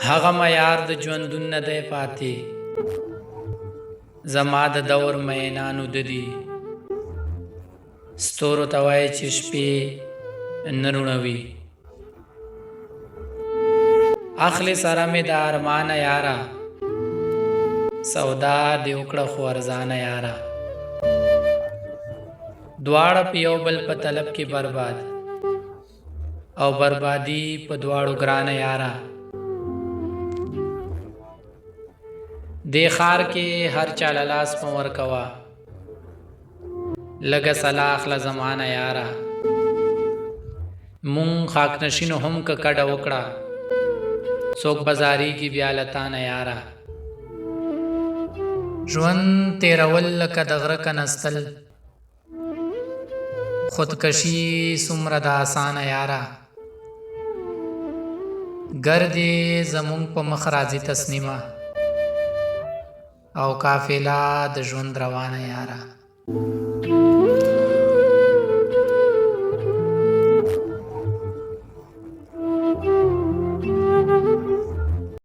هغه معیار د ژوندون نه دی پاتې، زما د دور مینانو د دي ستورو ته وایي چې شپې نه روڼوي. اخلي سره مې د ارمانه یاره، سودا دې وکړه خو ارزانه یاره. دواړه په یو بل په طلب کې برباد، او بربادي په دواړو ګرانه یاره. دې ښار کې هر چا له لاس مه ورکوه، لږه سلا اخله زمانه یاره. مونږ خاکنشینو هم که کډه وکړه، څوک بازاریږي بیا له تانه یاره. ژوند تیرول لکه د غره کنستل، خودکشي څومره د اسانه یاره. ګردې زمونږ په مخ راځي تسنیمه، او قافله د ژوند روانه یاره.